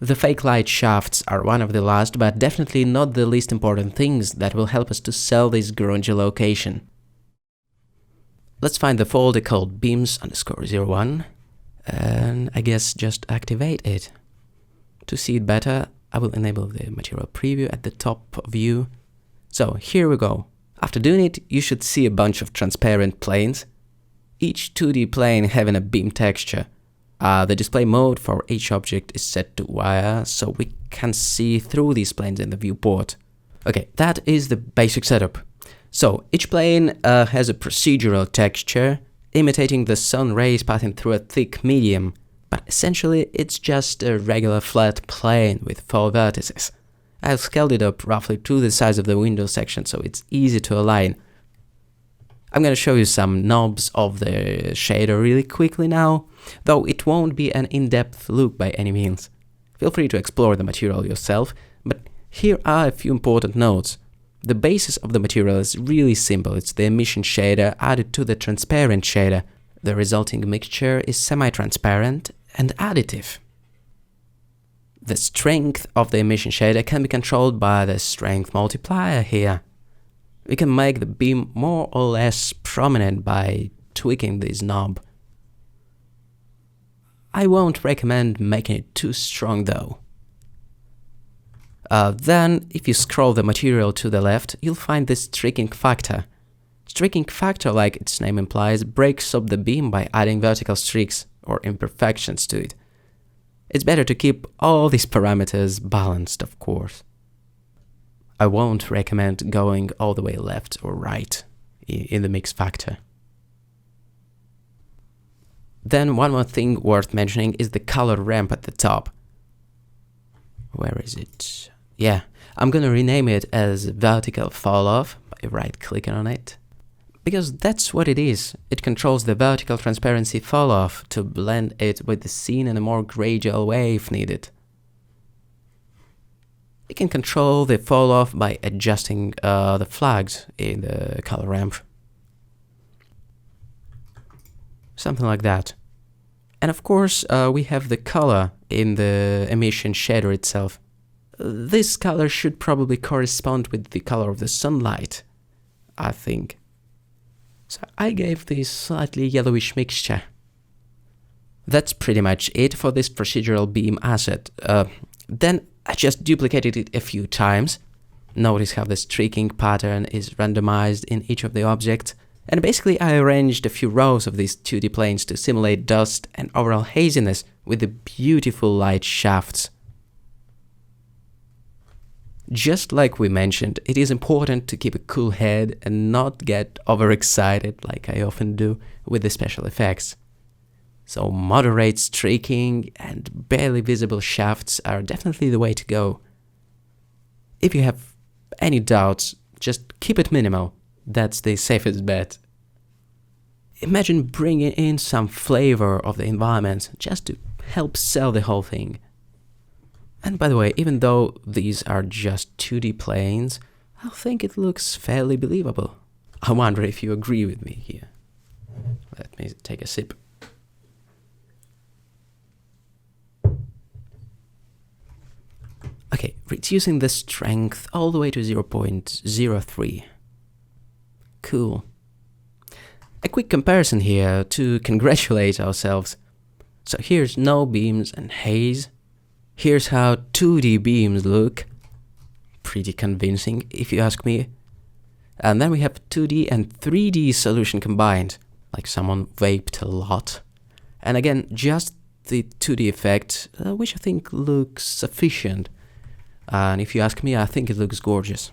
The fake light shafts are one of the last, but definitely not the least important things that will help us to sell this grungy location. Let's find the folder called beams_01 and I guess just activate it. To see it better, I will enable the material preview at the top view. So here we go. After doing it, you should see a bunch of transparent planes, each 2D plane having a beam texture. The display mode for each object is set to wire, so we can see through these planes in the viewport. Okay, that is the basic setup. So each plane has a procedural texture, imitating the sun rays passing through a thick medium, but essentially it's just a regular flat plane with 4 vertices. I've scaled it up roughly to the size of the window section so it's easy to align. I'm gonna show you some knobs of the shader really quickly now, though it won't be an in-depth look by any means. Feel free to explore the material yourself, but here are a few important notes. The basis of the material is really simple. It's the emission shader added to the transparent shader. The resulting mixture is semi-transparent and additive. The strength of the emission shader can be controlled by the strength multiplier here. We can make the beam more or less prominent by tweaking this knob. I won't recommend making it too strong though. Then, if you scroll the material to the left, you'll find this streaking factor. Streaking factor, like its name implies, breaks up the beam by adding vertical streaks or imperfections to it. It's better to keep all these parameters balanced, of course. I won't recommend going all the way left or right in the mix factor. Then one more thing worth mentioning is the color ramp at the top. Where is it? Yeah, I'm gonna rename it as vertical falloff by right-clicking on it, because that's what it is. It controls the vertical transparency falloff to blend it with the scene in a more gradual way if needed. You can control the falloff by adjusting the flags in the color ramp. Something like that. And of course, we have the color in the emission shader itself. This color should probably correspond with the color of the sunlight, I think. So I gave this slightly yellowish mixture. That's pretty much it for this procedural beam asset. Then I just duplicated it a few times. Notice how the streaking pattern is randomized in each of the objects. And basically I arranged a few rows of these 2D planes to simulate dust and overall haziness with the beautiful light shafts. Just like we mentioned, it is important to keep a cool head and not get overexcited like I often do with the special effects. So moderate streaking and barely visible shafts are definitely the way to go. If you have any doubts, just keep it minimal. That's the safest bet. Imagine bringing in some flavor of the environment just to help sell the whole thing. And by the way, even though these are just 2D planes, I think it looks fairly believable. I wonder if you agree with me here. Let me take a sip. Okay, reducing the strength all the way to 0.03. Cool. A quick comparison here to congratulate ourselves. So here's no beams and haze. Here's how 2D beams look. Pretty convincing, if you ask me. And then we have 2D and 3D solution combined, like someone vaped a lot. And again, just the 2D effect, which I think looks sufficient. And if you ask me, I think it looks gorgeous.